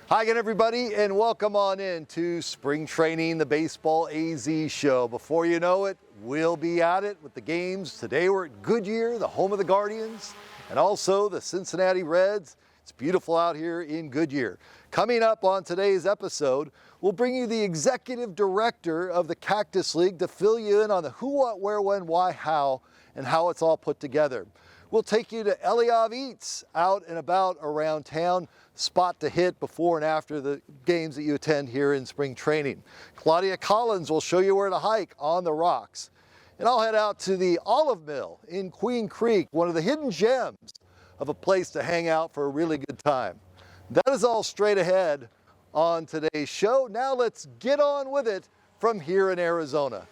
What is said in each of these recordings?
Hi again, everybody, and welcome on in to Spring Training, the Baseball AZ show. Before you know it, we'll be at it with the games. Today we're at Goodyear, the home of the Guardians, and also the Cincinnati Reds. It's beautiful out here in Goodyear. Coming up on today's episode, we'll bring you the executive director of the Cactus League to fill you in on the who, what, where, when, why, how, and how it's all put together. We'll take you to Eliav Eats out and about around town, spot to hit before and after the games that you attend here in spring training. Claudia Collins will show you where to hike on the rocks. And I'll head out to the Olive Mill in Queen Creek, one of the hidden gems of a place to hang out for a really good time. That is all straight ahead on today's show. Now let's get on with it from here in Arizona.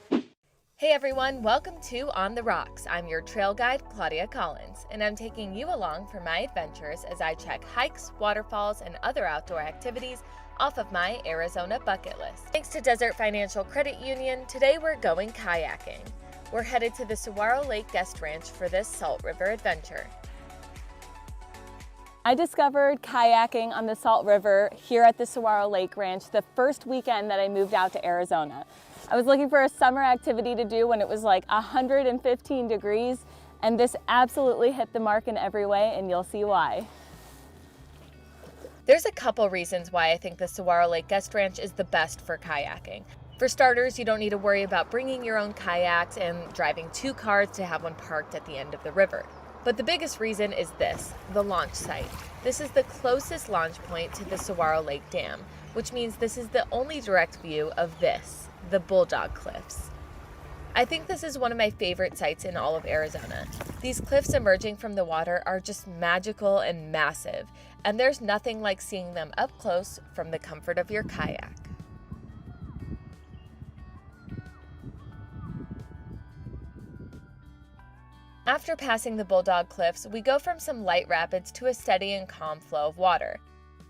Hey everyone, welcome to On the Rocks. I'm your trail guide, Claudia Collins, and I'm taking you along for my adventures as I check hikes, waterfalls, and other outdoor activities off of my Arizona bucket list. Thanks to Desert Financial Credit Union, today we're going kayaking. We're headed to the Saguaro Lake Guest Ranch for this Salt River adventure. I discovered kayaking on the Salt River here at the Saguaro Lake Ranch the first weekend that I moved out to Arizona. I was looking for a summer activity to do when it was like 115 degrees, and this absolutely hit the mark in every way, and you'll see why. There's a couple reasons why I think the Saguaro Lake Guest Ranch is the best for kayaking. For starters, you don't need to worry about bringing your own kayaks and driving two cars to have one parked at the end of the river. But the biggest reason is this, the launch site. This is the closest launch point to the Saguaro Lake Dam, which means this is the only direct view of this, the Bulldog Cliffs. I think this is one of my favorite sites in all of Arizona. These cliffs emerging from the water are just magical and massive, and there's nothing like seeing them up close from the comfort of your kayak. After passing the Bulldog Cliffs, we go from some light rapids to a steady and calm flow of water.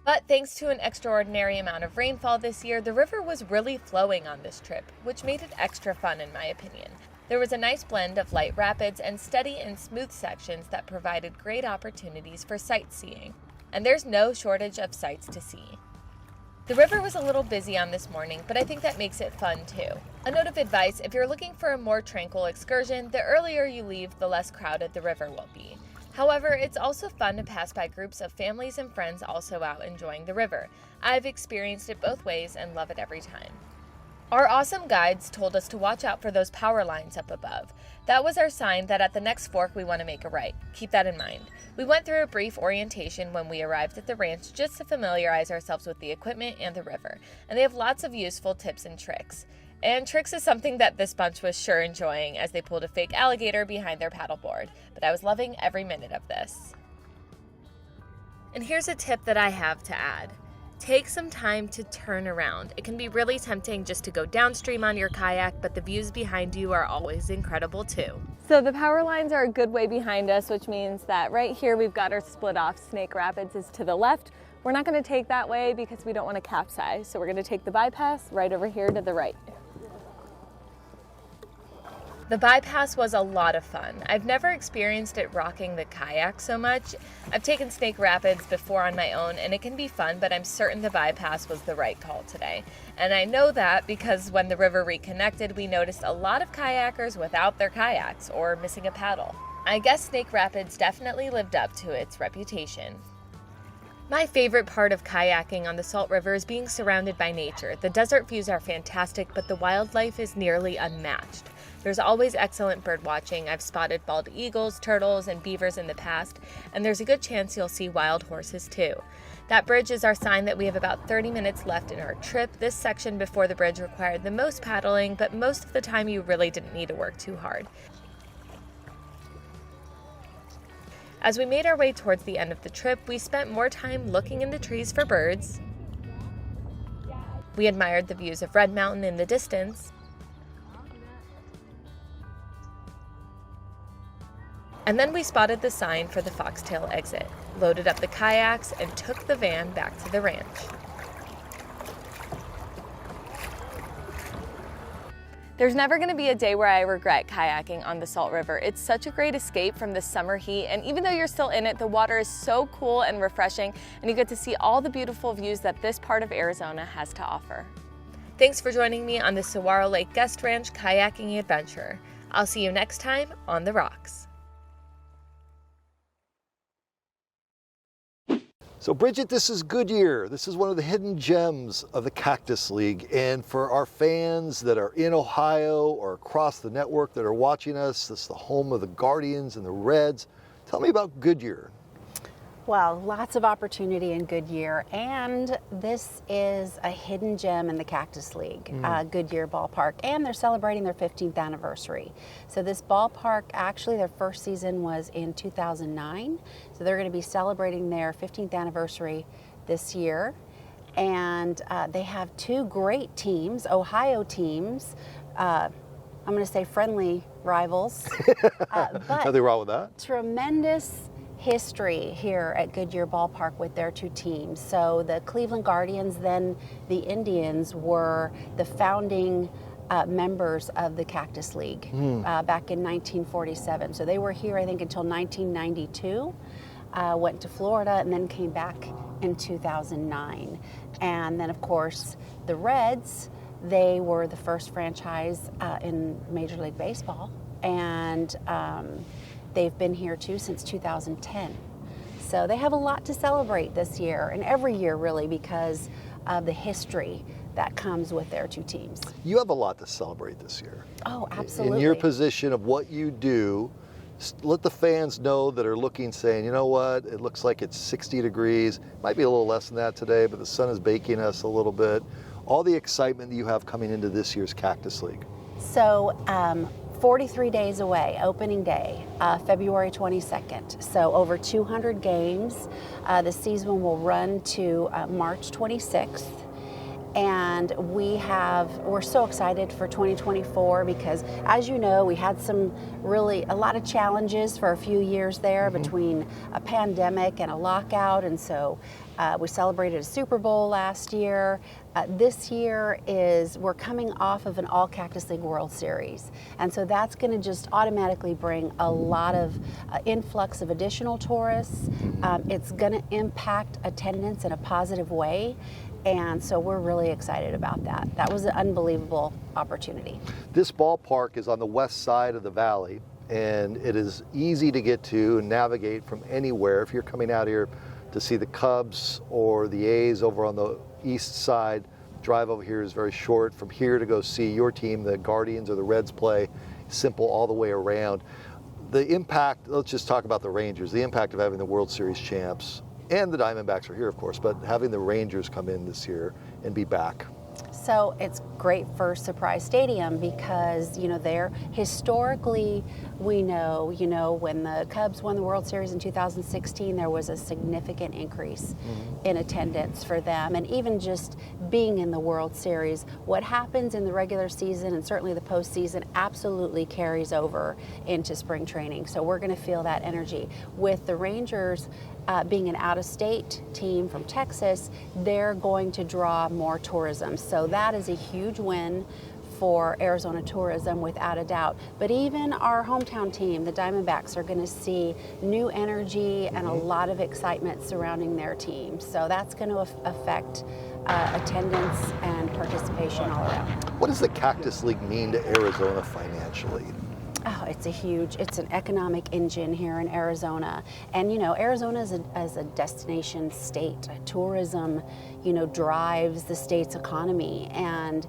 But thanks to an extraordinary amount of rainfall this year, the river was really flowing on this trip, which made it extra fun in my opinion. There was a nice blend of light rapids and steady and smooth sections that provided great opportunities for sightseeing. And there's no shortage of sights to see. The river was a little busy on this morning, but I think that makes it fun too. A note of advice, if you're looking for a more tranquil excursion, the earlier you leave, the less crowded the river will be. However, it's also fun to pass by groups of families and friends also out enjoying the river. I've experienced it both ways and love it every time. Our awesome guides told us to watch out for those power lines up above. That was our sign that at the next fork we want to make a right. Keep that in mind. We went through a brief orientation when we arrived at the ranch just to familiarize ourselves with the equipment and the river, and they have lots of useful tips and tricks. And tricks is something that this bunch was sure enjoying as they pulled a fake alligator behind their paddleboard, but I was loving every minute of this. And here's a tip that I have to add. Take some time to turn around. It can be really tempting just to go downstream on your kayak, but the views behind you are always incredible too. So the power lines are a good way behind us, which means that right here we've got our split off. Snake Rapids is to the left. We're not going to take that way because we don't want to capsize, so we're going to take the bypass right over here to the right. The bypass was a lot of fun. I've never experienced it rocking the kayak so much. I've taken Snake Rapids before on my own and it can be fun, but I'm certain the bypass was the right call today. And I know that because when the river reconnected, we noticed a lot of kayakers without their kayaks or missing a paddle. I guess Snake Rapids definitely lived up to its reputation. My favorite part of kayaking on the Salt River is being surrounded by nature. The desert views are fantastic, but the wildlife is nearly unmatched. There's always excellent bird watching. I've spotted bald eagles, turtles, and beavers in the past, and there's a good chance you'll see wild horses too. That bridge is our sign that we have about 30 minutes left in our trip. This section before the bridge required the most paddling, but most of the time you really didn't need to work too hard. As we made our way towards the end of the trip, we spent more time looking in the trees for birds. We admired the views of Red Mountain in the distance. And then we spotted the sign for the Foxtail exit, loaded up the kayaks, and took the van back to the ranch. There's never going to be a day where I regret kayaking on the Salt River. It's such a great escape from the summer heat, and even though you're still in it, the water is so cool and refreshing, and you get to see all the beautiful views that this part of Arizona has to offer. Thanks for joining me on the Saguaro Lake Guest Ranch kayaking adventure. I'll see you next time on the rocks. So Bridget, this is Goodyear. This is one of the hidden gems of the Cactus League. And for our fans that are in Ohio or across the network that are watching us, this is the home of the Guardians and the Reds. Tell me about Goodyear. Well, lots of opportunity in Goodyear, and this is a hidden gem in the Cactus League, Goodyear Ballpark, and they're celebrating their 15th anniversary. So this ballpark, actually their first season was in 2009, so they're going to be celebrating their 15th anniversary this year, and they have two great teams, Ohio teams, I'm going to say friendly rivals, but Nothing wrong with that. Tremendous history here at Goodyear Ballpark with their two teams. So the Cleveland Guardians, then the Indians, were the founding members of the Cactus League back in 1947. So they were here, I think, until 1992, went to Florida, and then came back in 2009. And then, of course, the Reds, they were the first franchise in Major League Baseball. And they've been here too since 2010. So they have a lot to celebrate this year, and every year really, because of the history that comes with their two teams. You have a lot to celebrate this year. Oh, absolutely. In your position of what you do, let the fans know that are looking, saying, you know what, it looks like it's 60 degrees. Might be a little less than that today, but the sun is baking us a little bit. All the excitement that you have coming into this year's Cactus League. So 43 days away, opening day, February 22nd. So over 200 games. The season will run to March 26th. And we're so excited for 2024 because, as you know, we had a lot of challenges for a few years there between a pandemic and a lockout. And so we celebrated a Super Bowl last year. This year we're coming off of an All Cactus League World Series. And so that's going to just automatically bring a lot of influx of additional tourists. It's going to impact attendance in a positive way. And so we're really excited about that. That was an unbelievable opportunity. This ballpark is on the west side of the valley, and it is easy to get to and navigate from anywhere. If you're coming out here to see the Cubs or the A's over on the east side, drive over here is very short. From here to go see your team, the Guardians or the Reds, play, simple all the way around. The impact, let's just talk about the Rangers, the impact of having the World Series champs, and the Diamondbacks are here, of course, but having the Rangers come in this year and be back. So it's great for Surprise Stadium because, they're historically, we know, when the Cubs won the World Series in 2016, there was a significant increase in attendance for them. And even just being in the World Series, what happens in the regular season and certainly the postseason absolutely carries over into spring training. So we're going to feel that energy. With the Rangers being an out-of-state team from Texas, they're going to draw more tourism. So that is a huge win for Arizona tourism, without a doubt. But even our hometown team, the Diamondbacks, are going to see new energy and a lot of excitement surrounding their team. So that's going to affect attendance and participation all around. What does the Cactus League mean to Arizona financially? Oh, it's an economic engine here in Arizona. And, Arizona is a destination state. Tourism, drives the state's economy, and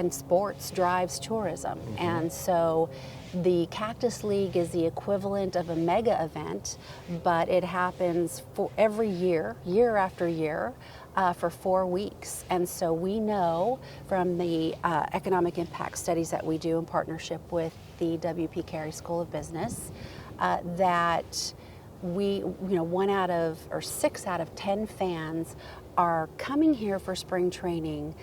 sports drives tourism. And so the Cactus League is the equivalent of a mega event, but it happens for every year, year after year, for 4 weeks. And so we know from the economic impact studies that we do in partnership with the W.P. Carey School of Business that 6 out of 10 fans are coming here for spring training,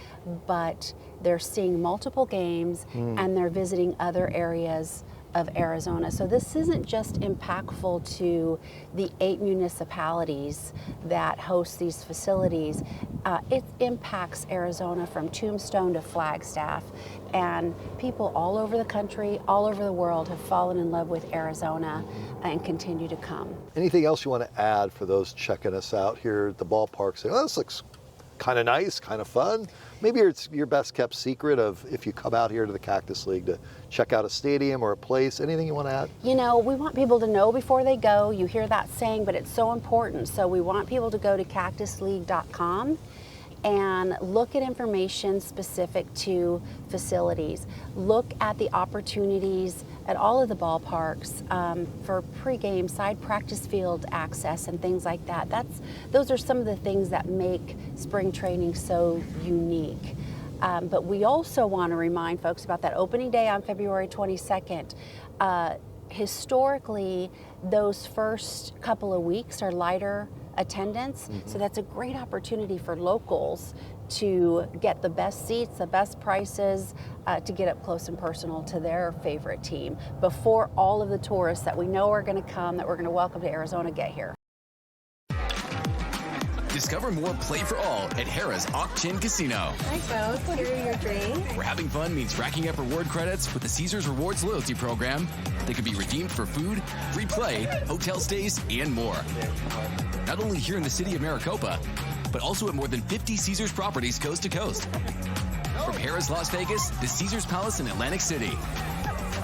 but they're seeing multiple games and they're visiting other areas of Arizona. So this isn't just impactful to the 8 municipalities that host these facilities. It impacts Arizona from Tombstone to Flagstaff, and people all over the country, all over the world have fallen in love with Arizona and continue to come. Anything else you want to add for those checking us out here at the ballpark, saying, oh, this looks kind of nice, kind of fun? Maybe it's your best kept secret of if you come out here to the Cactus League to check out a stadium or a place. Anything you want to add? You know, we want people to know before they go. You hear that saying, but it's so important. So we want people to go to cactusleague.com and look at information specific to facilities. Look at the opportunities at all of the ballparks for pregame, side practice field access and things like that. Those are some of the things that make spring training so unique. But we also want to remind folks about that opening day on February 22nd. Historically, those first couple of weeks are lighter attendance, so that's a great opportunity for locals to get the best seats, the best prices, to get up close and personal to their favorite team before all of the tourists that we know are going to come, that we're going to welcome to Arizona, get here. Discover more Play for All at Harrah's Auction Casino. Hi folks, here are your drinks. Where having fun means racking up reward credits with the Caesars Rewards loyalty program that can be redeemed for food, free play, hotel stays, and more. Not only here in the city of Maricopa, but also at more than 50 Caesars properties coast to coast. From Harrah's Las Vegas to Caesars Palace in Atlantic City.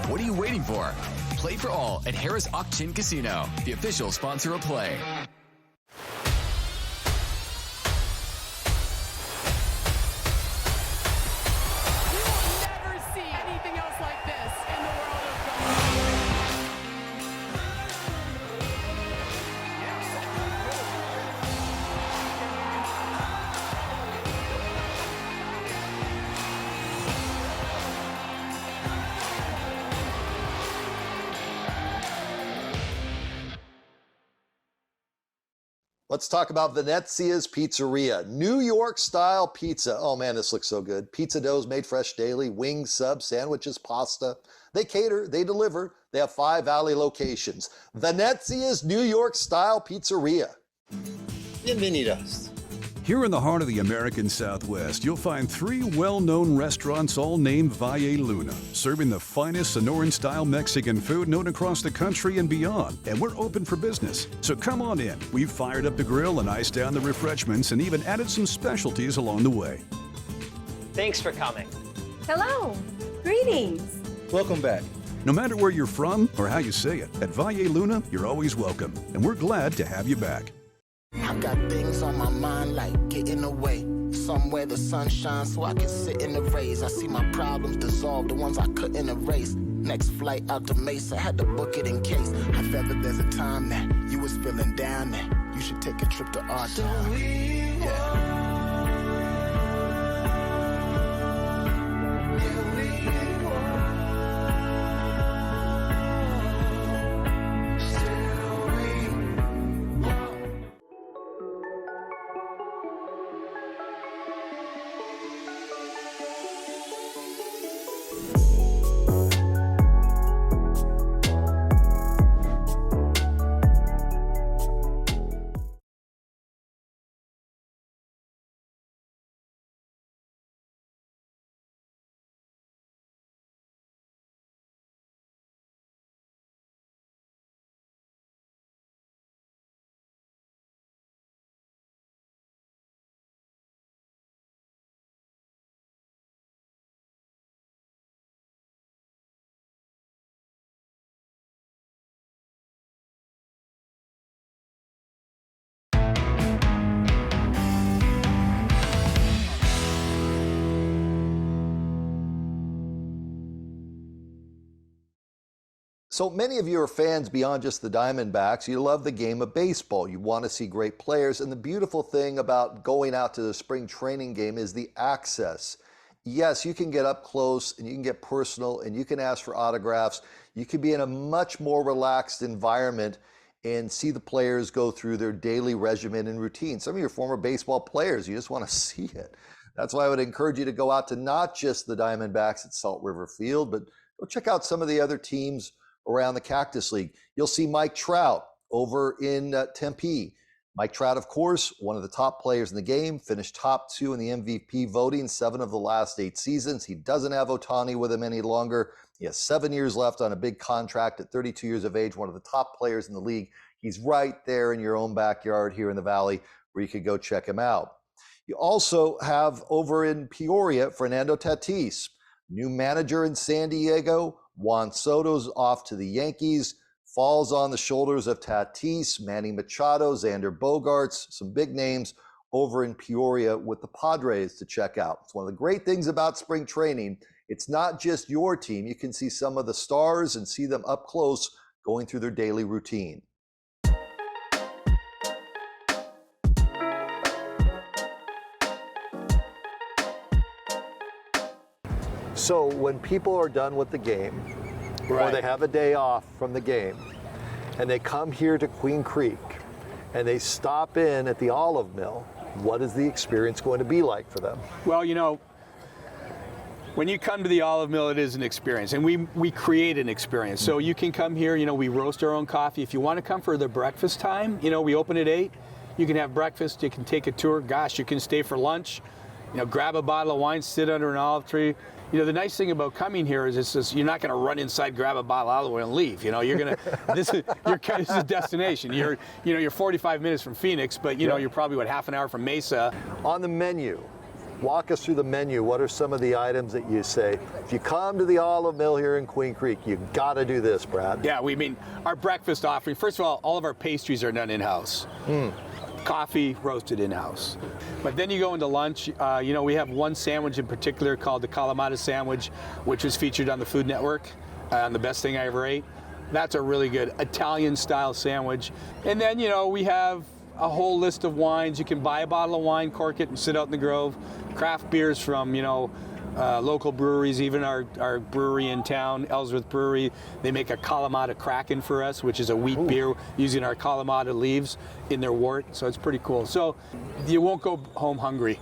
What are you waiting for? Play for All at Harrah's Auction Casino, the official sponsor of Play. Let's talk about Venezia's Pizzeria, New York style pizza. Oh man, this looks so good. Pizza dough is made fresh daily, wings, subs, sandwiches, pasta. They cater, they deliver. They have 5 Valley locations. Venezia's New York style pizzeria. Bienvenidos. Here in the heart of the American Southwest, you'll find 3 well-known restaurants all named Valle Luna, serving the finest Sonoran-style Mexican food known across the country and beyond. And we're open for business, so come on in. We've fired up the grill and iced down the refreshments and even added some specialties along the way. Thanks for coming. Hello, greetings. Welcome back. No matter where you're from or how you say it, at Valle Luna, you're always welcome, and we're glad to have you back. I got things on my mind like getting away somewhere the sun shines so I can sit in the rays. I see my problems dissolve, the ones I couldn't erase. Next flight out to Mesa, had to book it in case if ever there's a time that you was feeling down there, you should take a trip to our town. Yeah. So many of you are fans beyond just the Diamondbacks. You love the game of baseball. You want to see great players. And the beautiful thing about going out to the spring training game is the access. Yes, you can get up close and you can get personal and you can ask for autographs. You can be in a much more relaxed environment and see the players go through their daily regimen and routine. Some of your former baseball players, you just want to see it. That's why I would encourage you to go out to not just the Diamondbacks at Salt River Field, but Go check out some of the other teams around the Cactus League. You'll see Mike Trout over in Tempe. Mike Trout, of course, one of the top players in the game, finished top 2 in the MVP voting 7 of the last 8 seasons. He doesn't have Ohtani with him any longer. He has 7 years left on a big contract at 32 years of age, one of the top players in the league. He's right there in your own backyard here in the Valley where you could go check him out. You also have over in Peoria, Fernando Tatis, new manager in San Diego. Juan Soto's off to the Yankees. Falls on the shoulders of Tatis, Manny Machado, Xander Bogaerts, some big names over in Peoria with the Padres to check out. It's one of the great things about spring training. It's not just your team. You can see some of the stars and see them up close going through their daily routine. So when people are done with the game, or they have a day off from the game, and they come here to Queen Creek, and they stop in at the Olive Mill, what is the experience going to be like for them? Well, you know, when you come to the Olive Mill, it is an experience, and we create an experience. So you can come here, you know, we roast our own coffee. If you want to come for the breakfast time, you know, we open at 8. You can have breakfast, you can take a tour. Gosh, you can stay for lunch, you know, grab a bottle of wine, sit under an olive tree. You know, the nice thing about coming here is it's just, you're not going to run inside, grab a bottle of olive oil and leave. You know, you're going to, this is a destination. You're 45 minutes from Phoenix, but you know, you're probably, half an hour from Mesa. On the menu, walk us through the menu. What are some of the items that you say, if you come to the Olive Mill here in Queen Creek, you got to do this, Brad? Yeah, we mean, our breakfast offering, first of all of our pastries are done in-house. Coffee roasted in-house. But then you go into lunch, you know, we have one sandwich in particular called the Kalamata sandwich, which was featured on the Food Network, on The Best Thing I Ever Ate. That's a really good Italian-style sandwich. And then, you know, we have a whole list of wines. You can buy a bottle of wine, cork it, and sit out in the grove. Craft beers from, you know, local breweries, even our brewery in town, Ellsworth Brewery, they make a Kalamata Kraken for us, which is a wheat beer using our Kalamata leaves in their wort, so it's pretty cool. So you won't go home hungry.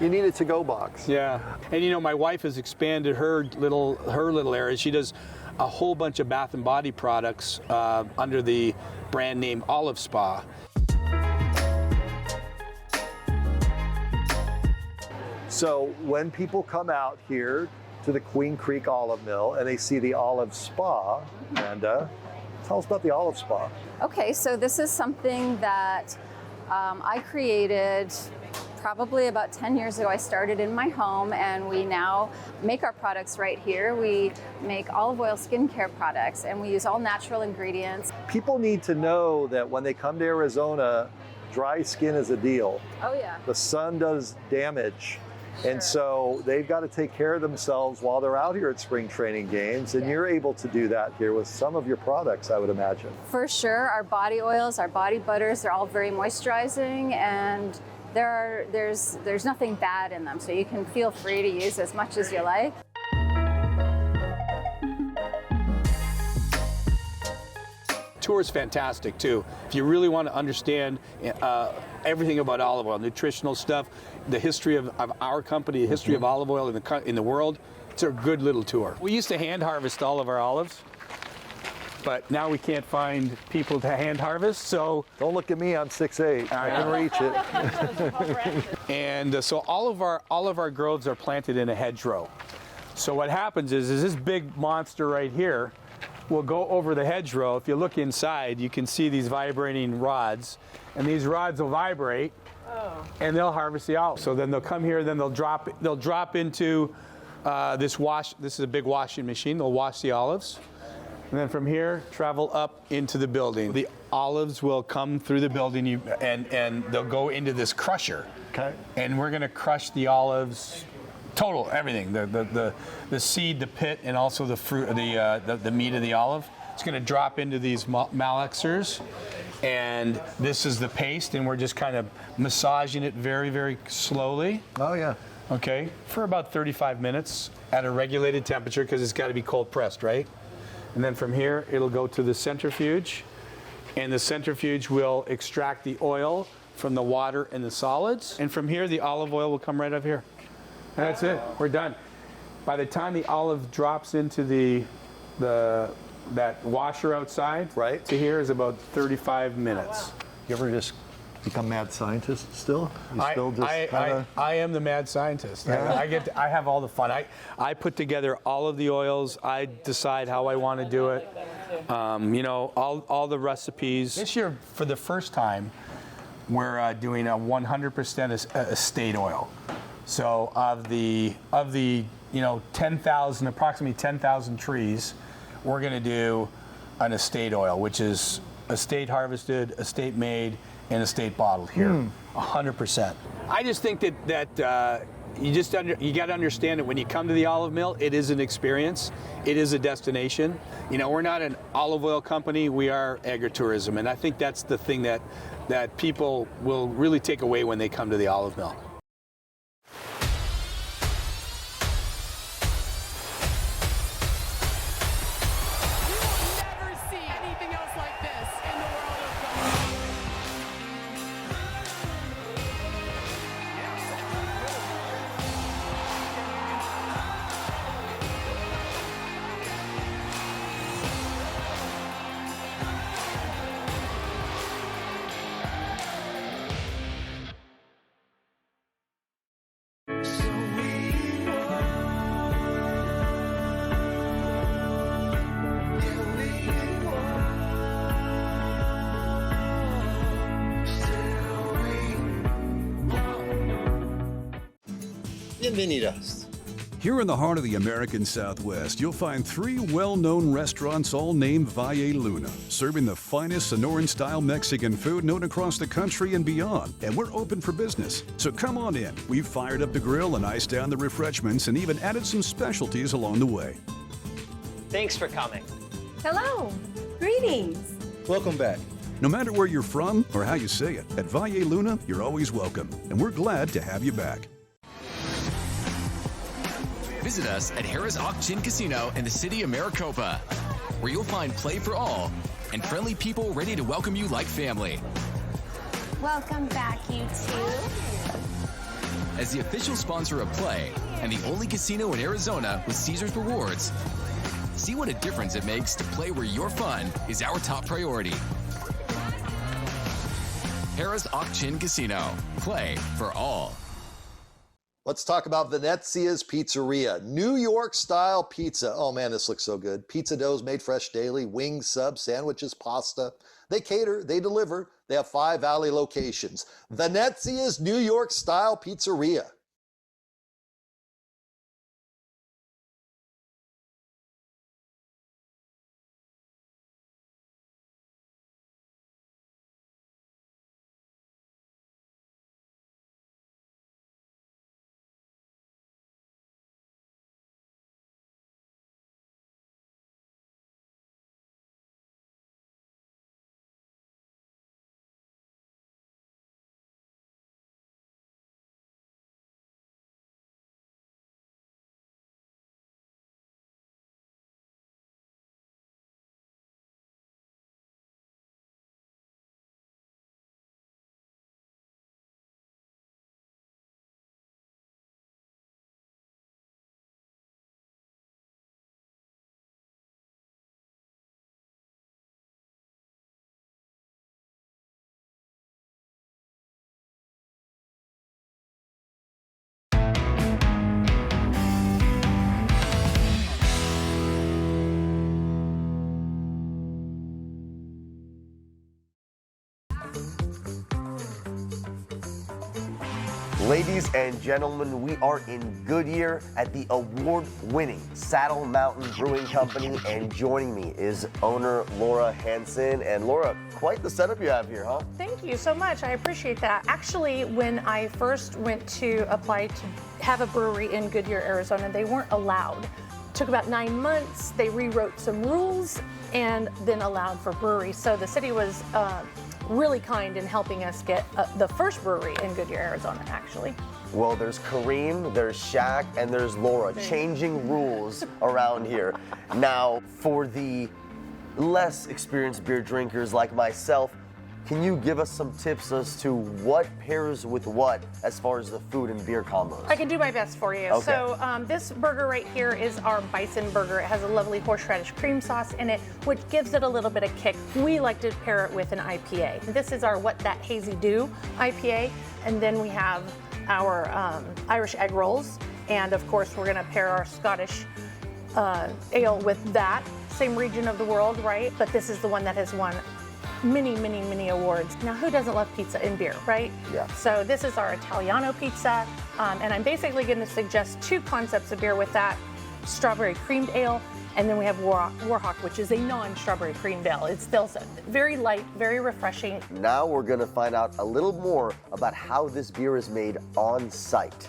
You need a to-go box. Yeah, and you know, my wife has expanded her little area. She does a whole bunch of bath and body products under the brand name Olive Spa. So when people come out here to the Queen Creek Olive Mill and they see the Olive Spa, Amanda, tell us about the Olive Spa. Okay, so this is something that I created probably about 10 years ago. I started in my home, and we now make our products right here. We make olive oil skincare products, and we use all natural ingredients. People need to know that when they come to Arizona, dry skin is a deal. Oh yeah. The sun does damage. And so they've got to take care of themselves while they're out here at spring training games, and you're able to do that here with some of your products, I would imagine. For sure, our body oils, our body butters, they're all very moisturizing, and there's nothing bad in them, so you can feel free to use as much as you like. Tour is fantastic too. If you really want to understand everything about olive oil, nutritional stuff, the history of our company, the history of olive oil in the world, it's a good little tour. We used to hand harvest all of our olives, but now we can't find people to hand harvest, so... Don't look at me, I'm 6'8". I can reach it. And so all of our groves are planted in a hedgerow. So what happens is this big monster right here will go over the hedgerow. If you look inside, you can see these vibrating rods, and these rods will vibrate, and they'll harvest the olives. So then they'll come here, then they'll drop into this wash. This is a big washing machine. They'll wash the olives, and then from here travel up into the building. The olives will come through the building, and they'll go into this crusher. Okay. And we're going to crush the olives. Total, everything, the seed, the pit, and also the fruit, the meat of the olive. It's going to drop into these malaxers, and this is the paste, and we're just kind of massaging it very, very slowly. Oh yeah. Okay, for about 35 minutes at a regulated temperature, because it's got to be cold pressed, right? And then from here, it'll go to the centrifuge, and the centrifuge will extract the oil from the water and the solids, and from here, the olive oil will come right up here. That's it. We're done. by the time the olive drops into that washer outside, right, to here is about 35 minutes. You ever just become mad scientist still? You still just I am the mad scientist. Yeah. I have all the fun. I put together all of the oils. I decide how I want to do it. You know, all the recipes. This year, for the first time, we're doing a 100% estate oil. So of the you know, approximately 10,000 trees, we're going to do an estate oil, which is estate harvested, estate made, and estate bottled here, 100%. I just think that you got to understand that when you come to the olive mill, it is an experience. It is a destination. You know, we're not an olive oil company. We are agritourism, and I think that's the thing that people will really take away when they come to the olive mill. Bienvenidos. Here in the heart of the American Southwest, you'll find 3 well-known restaurants all named Valle Luna, serving the finest Sonoran-style Mexican food known across the country and beyond. And we're open for business, so come on in. We've fired up the grill and iced down the refreshments and even added some specialties along the way. Thanks for coming. Hello. Greetings. Welcome back. No matter where you're from or how you say it, at Valle Luna, you're always welcome, and we're glad to have you back. Visit us at Harrah's Auction Casino in the city of Maricopa, where you'll find play for all and friendly people ready to welcome you like family. Welcome back, you two. As the official sponsor of Play and the only casino in Arizona with Caesars Rewards, see what a difference it makes to play where your fun is our top priority. Harrah's Auction Casino. Play for all. Let's talk about Venezia's Pizzeria. New York-style pizza. Oh, man, this looks so good. Pizza doughs made fresh daily, wings, subs, sandwiches, pasta. They cater, they deliver. They have 5 Valley locations. Venezia's New York-style Pizzeria. Ladies and gentlemen, we are in Goodyear at the award-winning Saddle Mountain Brewing Company, and joining me is owner Laura Hansen. And Laura, quite the setup you have here, huh? Thank you so much. I appreciate that. Actually, when I first went to apply to have a brewery in Goodyear, Arizona, they weren't allowed. It took about 9 months. They rewrote some rules and then allowed for breweries. So the city was really kind in helping us get the first brewery in Goodyear, Arizona, actually. Well, there's Kareem, there's Shaq, and there's Laura, changing rules around here. Now, for the less experienced beer drinkers like myself, Can you give us some tips as to what pairs with what as far as the food and beer combos? I can do my best for you. Okay. So this burger right here is our bison burger. It has a lovely horseradish cream sauce in it, which gives it a little bit of kick. We like to pair it with an IPA. This is our What That Hazy Do IPA. And then we have our Irish egg rolls. And of course, we're gonna pair our Scottish ale with that. Same region of the world, right? But this is the one that has won many awards. Now, who doesn't love pizza and beer, right? Yeah. So this is our Italiano pizza. And I'm basically gonna suggest two concepts of beer with that. Strawberry creamed ale, and then we have Warhawk, which is a non-strawberry creamed ale. It's still very light, very refreshing. Now we're gonna find out a little more about how this beer is made on site.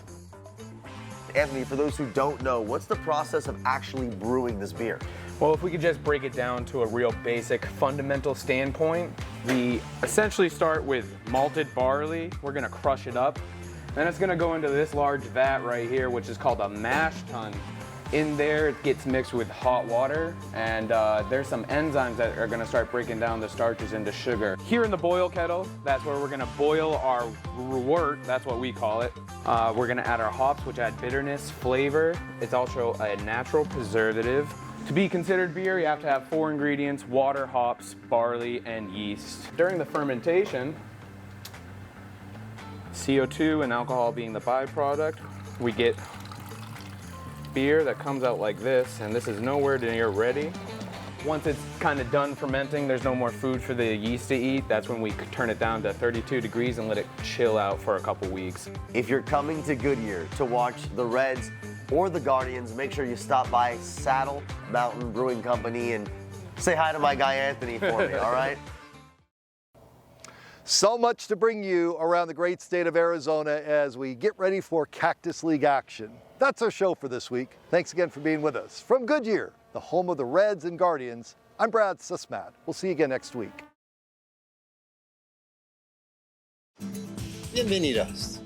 Anthony, for those who don't know, what's the process of actually brewing this beer? Well, if we could just break it down to a real basic fundamental standpoint, we essentially start with malted barley. We're gonna crush it up. Then it's gonna go into this large vat right here, which is called a mash tun. In there, it gets mixed with hot water, and there's some enzymes that are gonna start breaking down the starches into sugar. Here in the boil kettle, that's where we're gonna boil our wort, that's what we call it. We're gonna add our hops, which add bitterness, flavor. It's also a natural preservative. To be considered beer, you have to have 4 ingredients: water, hops, barley, and yeast. During the fermentation, CO2 and alcohol being the byproduct, we get beer that comes out like this, and this is nowhere near ready. Once it's kind of done fermenting, there's no more food for the yeast to eat. That's when we turn it down to 32 degrees and let it chill out for a couple weeks. If you're coming to Goodyear to watch the Reds or the Guardians, make sure you stop by Saddle Mountain Brewing Company and say hi to my guy Anthony for me, all right? So much to bring you around the great state of Arizona as we get ready for Cactus League action. That's our show for this week. Thanks again for being with us. From Goodyear, the home of the Reds and Guardians, I'm Brad Cesmat. We'll see you again next week. Bienvenidos.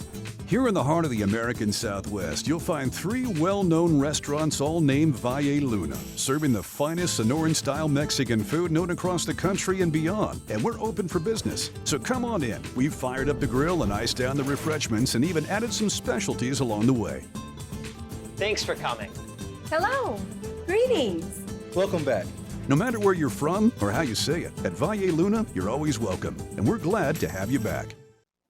Here in the heart of the American Southwest, you'll find 3 well-known restaurants all named Valle Luna, serving the finest Sonoran-style Mexican food known across the country and beyond. And we're open for business, so come on in. We've fired up the grill and iced down the refreshments and even added some specialties along the way. Thanks for coming. Hello. Greetings. Welcome back. No matter where you're from or how you say it, at Valle Luna, you're always welcome, and we're glad to have you back.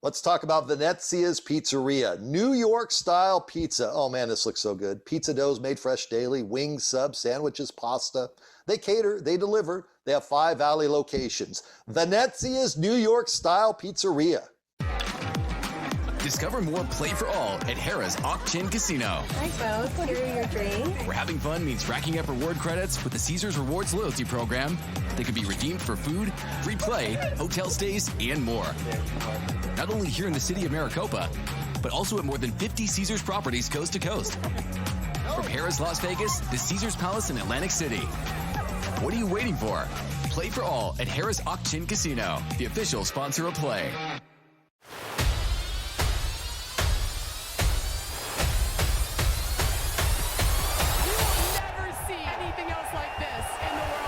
Let's talk about Venezia's Pizzeria. New York-style pizza. Oh man, this looks so good. Pizza doughs made fresh daily, wings, subs, sandwiches, pasta. They cater, they deliver. They have 5 Valley locations. Venezia's New York-style Pizzeria. Discover more Play for All at Harrah's Auction Casino. Hi, folks. Here are your drinks. Where having fun means racking up reward credits with the Caesars Rewards loyalty program. They can be redeemed for food, free play, hotel stays, and more. Not only here in the city of Maricopa, but also at more than 50 Caesars properties coast to coast. From Harrah's Las Vegas to Caesars Palace in Atlantic City. What are you waiting for? Play for All at Harrah's Auction Casino, the official sponsor of Play. Anything else like this in the world.